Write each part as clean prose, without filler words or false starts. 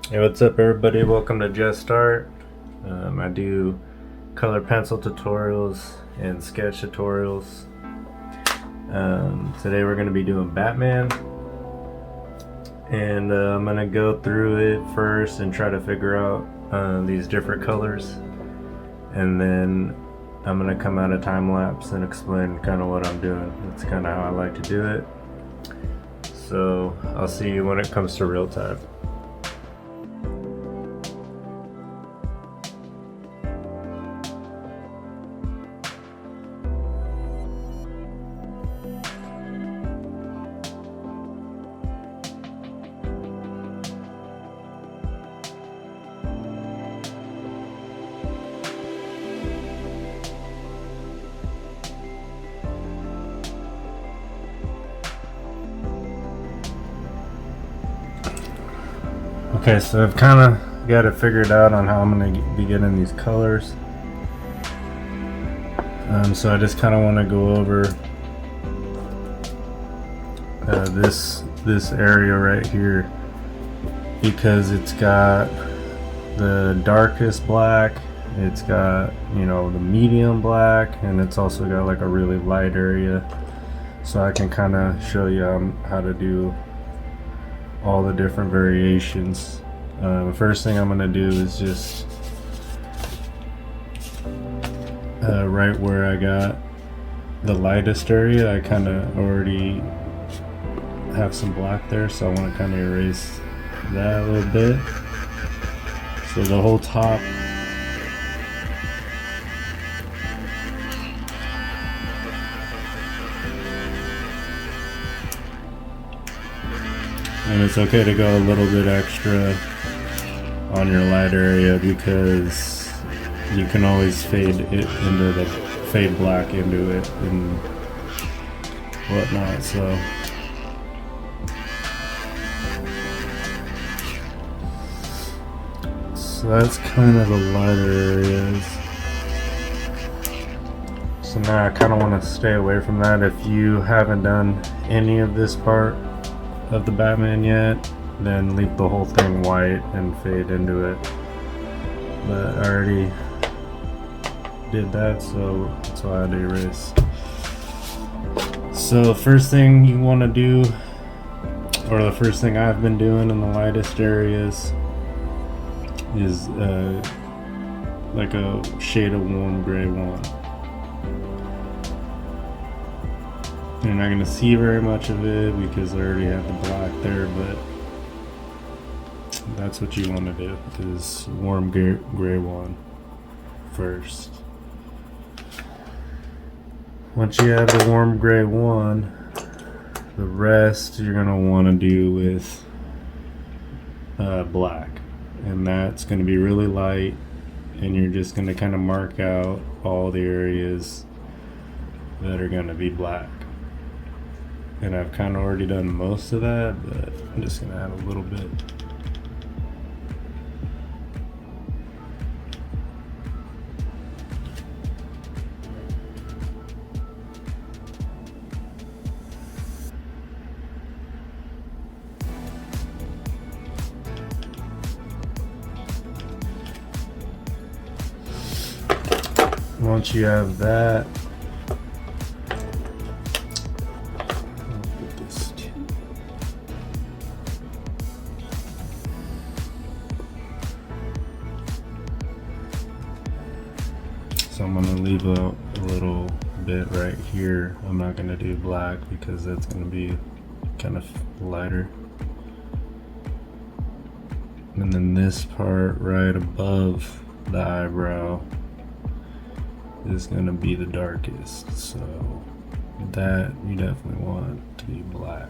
Hey, what's up, everybody? Welcome to JestArt. I do color pencil tutorials and sketch tutorials. Today we're going to be doing Batman, and I'm going to go through it first and try to figure out these different colors, and then I'm going to come out of time lapse and explain kind of what I'm doing. That's kind of how I like to do it. So I'll see you when it comes to real time. Okay, so I've kind of got it figured out on how I'm going to be getting these colors. So I just kind of want to go over this area right here, because it's got the darkest black, it's got, you know, the medium black, and it's also got like a really light area. So I can kind of show you how to do all the different variations. The first thing I'm going to do is just right where I got the lightest area, I kind of already have some black there, so I want to kind of erase that a little bit. So the whole top and it's okay to go a little bit extra on your light area, because you can always fade black into it and whatnot. So that's kind of the lighter areas. So now I kind of want to stay away from that. If you haven't done any of this part of the Batman yet, then leave the whole thing white and fade into it. But I already did that, so that's why I had to erase. So first thing you want to do, or the first thing I've been doing in the lightest areas, is like a shade of warm gray one. You're not going to see very much of it because I already have the black there, but that's what you want to do, is warm gray one first. Once you have the warm gray one, the rest you're going to want to do with black, and that's going to be really light, and you're just going to kind of mark out all the areas that are going to be black. And I've kind of already done most of that, but I'm just going to add a little bit. Once you have that, so I'm going to leave a little bit right here. I'm not going to do black because that's going to be kind of lighter. And then this part right above the eyebrow is going to be the darkest, so that you definitely want to be black.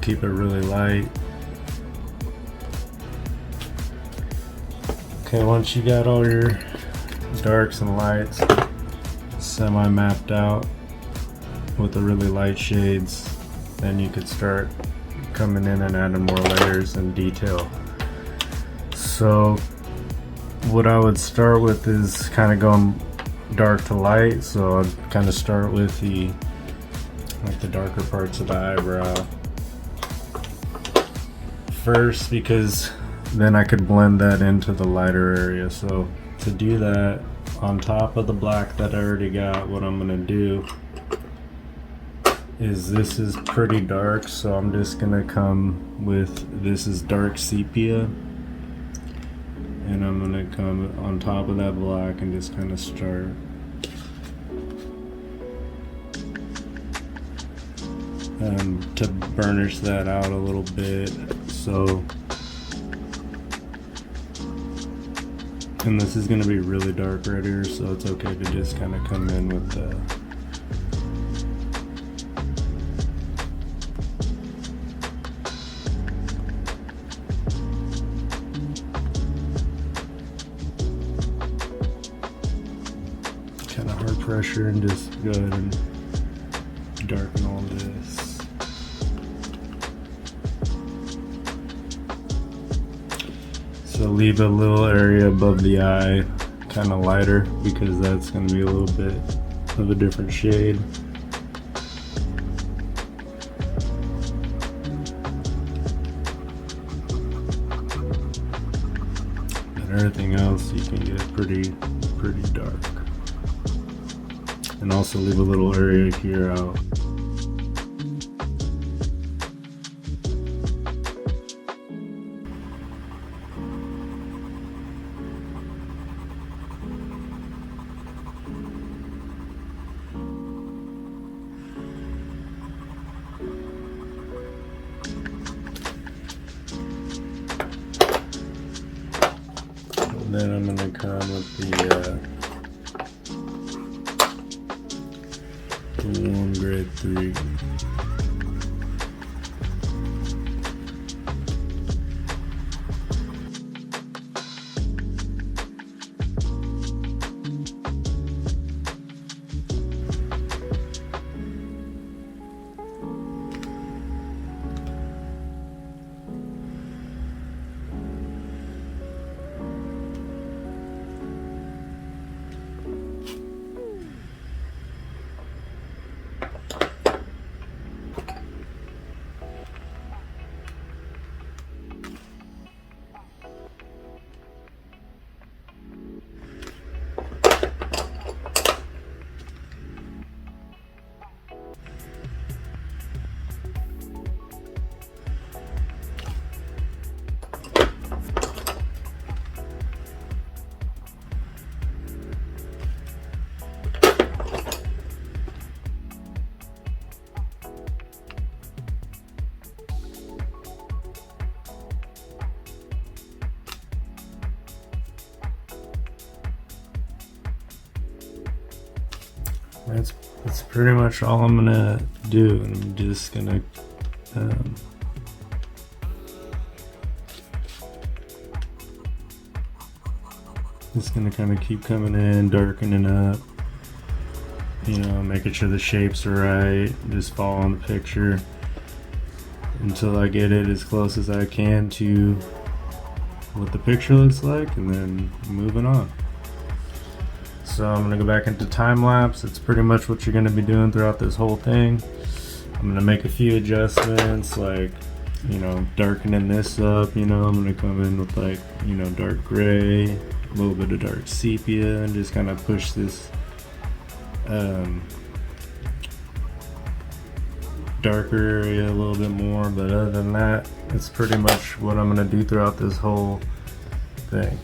keep it really light. Okay, once you got all your darks and lights semi-mapped out with the really light shades, then you could start coming in and adding more layers and detail. So what I would start with is kind of going dark to light. So I'd kind of start with the darker parts of the eyebrow first, because then I could blend that into the lighter area. So to do that, on top of the black that I already got, what I'm gonna do is, this is pretty dark, so I'm just gonna come with, this is dark sepia, and I'm gonna come on top of that black and just kind of start to burnish that out a little bit. So, and this is going to be really dark right here, so it's okay to just kind of come in with the kind of hard pressure and just go ahead and darken all this. So leave a little area above the eye kind of lighter, because that's going to be a little bit of a different shade. And everything else you can get pretty dark. And also leave a little area here out. Then I'm going to come with the warm grade 3. That's pretty much all I'm gonna do. I'm just gonna kind of keep coming in, darkening up, you know, making sure the shapes are right, just follow the picture until I get it as close as I can to what the picture looks like, and then moving on. So I'm gonna go back into time lapse. It's pretty much what you're gonna be doing throughout this whole thing. I'm gonna make a few adjustments, like, you know, darkening this up, you know, I'm gonna come in with, like, you know, dark gray, a little bit of dark sepia, and just kind of push this darker area a little bit more. But other than that, it's pretty much what I'm gonna do throughout this whole thing.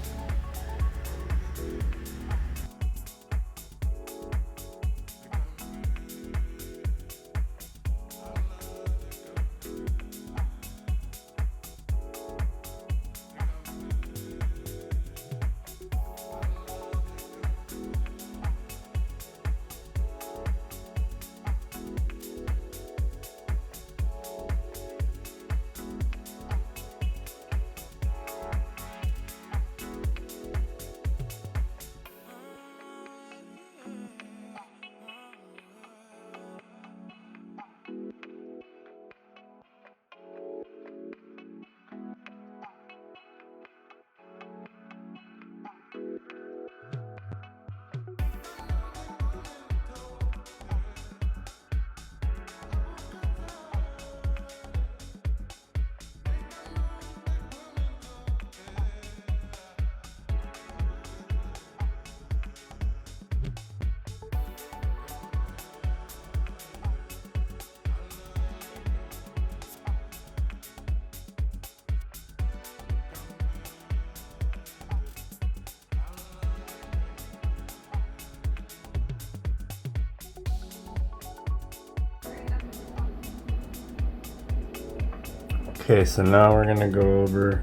Okay, so now we're gonna go over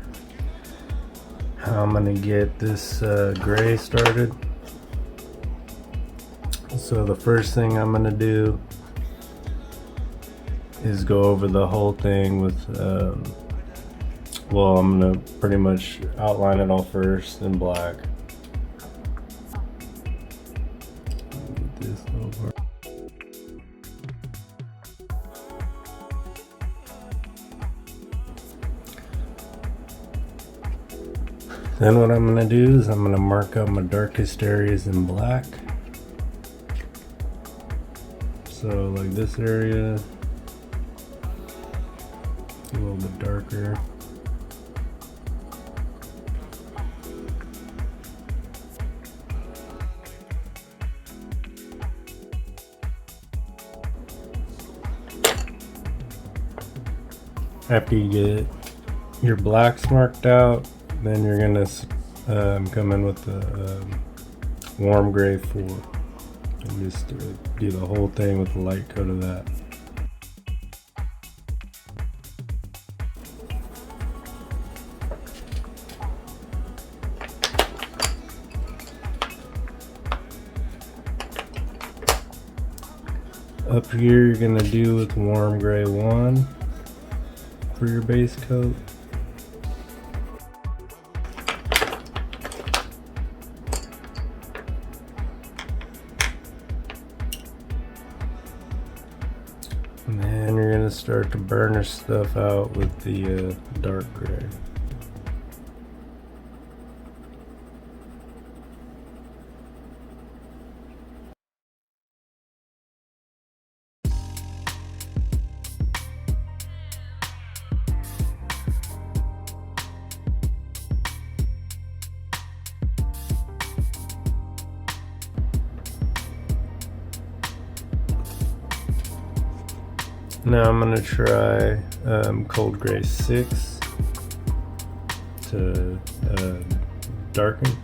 how I'm gonna get this gray started. So the first thing I'm gonna do is go over the whole thing with, well, I'm gonna pretty much outline it all first in black. Get this over. Then what I'm gonna do is I'm gonna mark out my darkest areas in black. So like this area, a little bit darker. After you get your blacks marked out, then you're gonna come in with the warm gray 4 and just do the whole thing with the light coat of that. Up here you're gonna do with warm gray 1 for your base coat. And then you're gonna start to burnish stuff out with the dark gray. Now I'm going to try cold gray 6 to darken.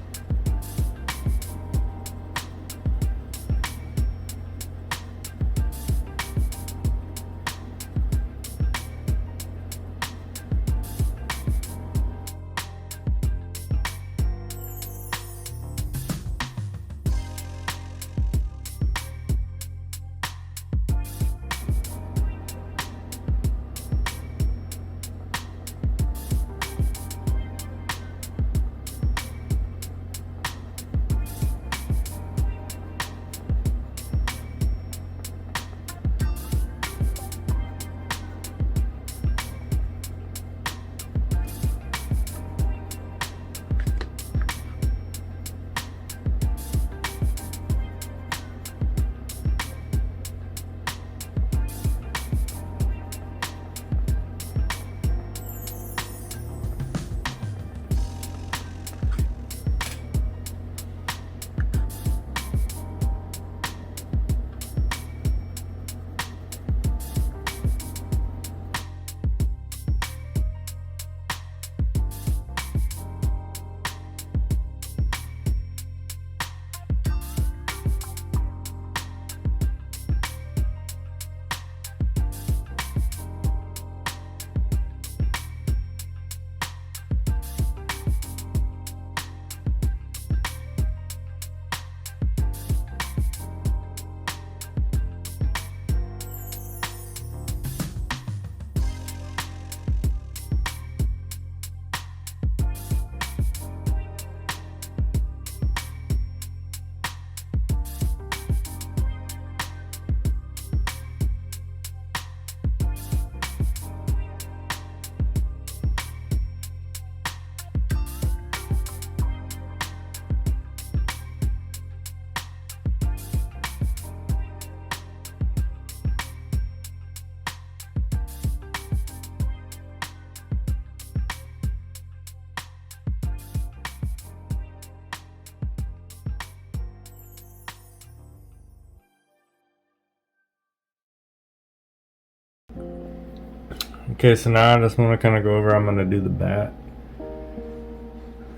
Okay, so now I just want to kind of go over, I'm going to do the bat.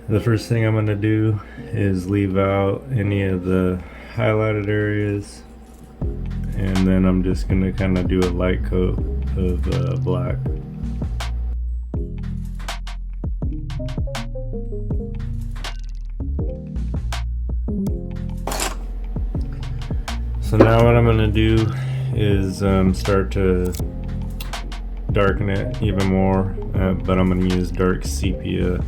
The first thing I'm going to do is leave out any of the highlighted areas, and then I'm just going to kind of do a light coat of black. now what I'm gonna do is start to darken it even more, but I'm gonna use dark sepia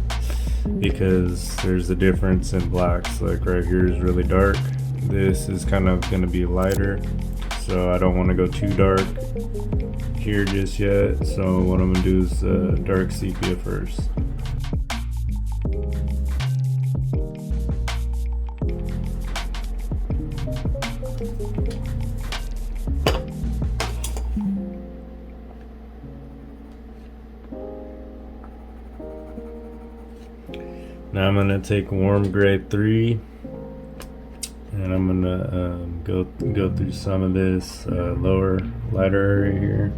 because there's a difference in blacks. Like right here is really dark. This is kind of gonna be lighter, so I don't want to go too dark here just yet. So what I'm gonna do is dark sepia first. Now I'm gonna take warm gray 3, and I'm gonna go through some of this lower lighter area here.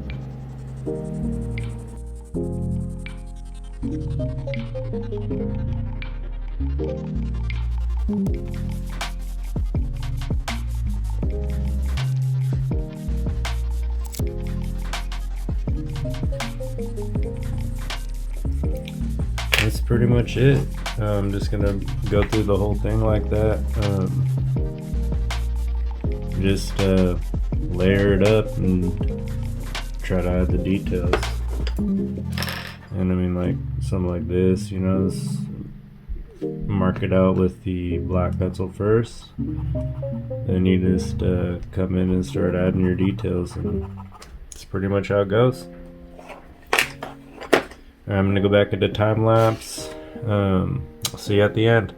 That's pretty much it. I'm just gonna go through the whole thing like that. Just layer it up and try to add the details. And I mean, like something like this, you know, mark it out with the black pencil first. Then you just come in and start adding your details, and that's pretty much how it goes. I'm gonna go back into time lapse. I'll see you at the end.